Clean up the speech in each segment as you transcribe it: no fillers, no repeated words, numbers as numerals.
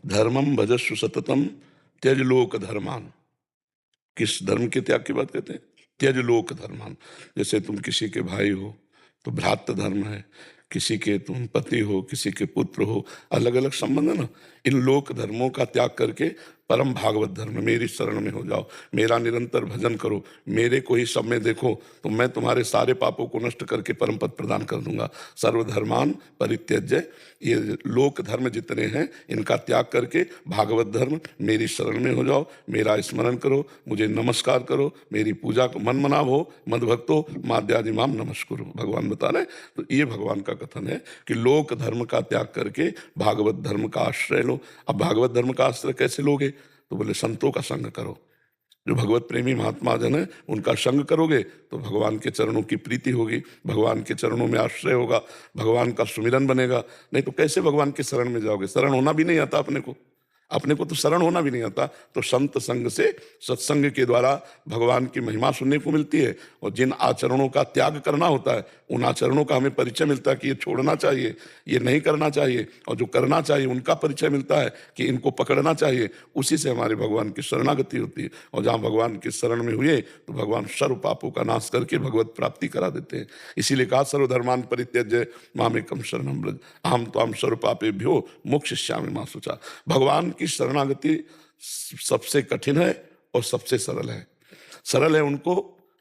धर्मम भजस्व सततम त्यज लोक धर्मान। किस धर्म के त्याग की बात कहते हैं? त्यज लोक धर्मान। जैसे तुम किसी के भाई हो तो भ्रातृ धर्म है, किसी के तुम पति हो, किसी के पुत्र हो, अलग अलग संबंध है ना। इन लोक धर्मों का त्याग करके परम भागवत धर्म मेरी शरण में हो जाओ, मेरा निरंतर भजन करो, मेरे को ही सब में देखो तो मैं तुम्हारे सारे पापों को नष्ट करके परम पद प्रदान कर दूंगा। सर्वधर्मान परित्यज्य, ये लोक धर्म जितने हैं इनका त्याग करके भागवत धर्म मेरी शरण में हो जाओ, मेरा स्मरण करो, मुझे नमस्कार करो, मेरी पूजा को मन मनाव हो, मद भक्तो माद्यादि माम नमस्कुरु। भगवान बता रहे। तो ये भगवान का कथन है कि लोक धर्म का त्याग करके भागवत धर्म का आश्रय लो। अब भागवत धर्म का आश्रय कैसे लोगे? तो बोले संतों का संग करो, जो भगवत प्रेमी महात्मा जन है उनका संग करोगे तो भगवान के चरणों की प्रीति होगी, भगवान के चरणों में आश्रय होगा, भगवान का सुमिरन बनेगा। नहीं तो कैसे भगवान के शरण में जाओगे? शरण होना भी नहीं आता अपने को तो शरण होना भी नहीं आता। तो संत संग से, सत्संग के द्वारा भगवान की महिमा सुनने को मिलती है, और जिन आचरणों का त्याग करना होता है उन आचरणों का हमें परिचय मिलता है कि ये छोड़ना चाहिए, ये नहीं करना चाहिए, और जो करना चाहिए उनका परिचय मिलता है कि इनको पकड़ना चाहिए। उसी से हमारे भगवान की शरणागति होती है, और जहाँ भगवान की शरण में हुए तो भगवान सर्व पापों का नाश करके भगवत प्राप्ति करा देते हैं। इसीलिए कहा सर्वधर्मान परित्यज्य मामेकम शरणम व्रज अहम त्वाम सर्व पापेभ्यो मोक्षयिष्यामि मा शुचा। भगवान की शरणागति सबसे कठिन है और सबसे सरल है। सरल है उनको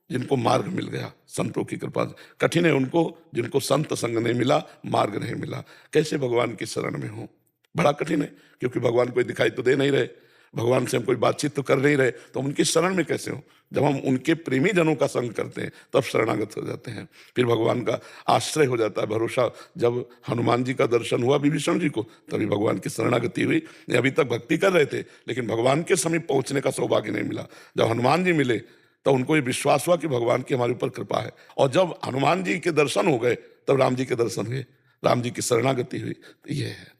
जिनको मार्ग मिल गया संतों की कृपा से, कठिन है उनको जिनको संत संग नहीं मिला, मार्ग नहीं मिला। कैसे भगवान की शरण में हो? बड़ा कठिन है, क्योंकि भगवान कोई दिखाई तो दे नहीं रहे, भगवान से हम कोई बातचीत तो कर नहीं रहे, तो हम उनकी शरण में कैसे हो? जब हम उनके प्रेमी जनों का संग करते हैं तब शरणागत हो जाते हैं, फिर भगवान का आश्रय हो जाता है, भरोसा। जब हनुमान जी का दर्शन हुआ विभीषण जी को तभी भगवान की शरणागति हुई। अभी तक भक्ति कर रहे थे लेकिन भगवान के समीप पहुंचने का सौभाग्य नहीं मिला। जब हनुमान जी मिले तो उनको ये विश्वास हुआ कि भगवान की हमारे ऊपर कृपा है, और जब हनुमान जी के दर्शन हो गए तब राम जी के दर्शन हुए, राम जी की शरणागति हुई। तो ये है।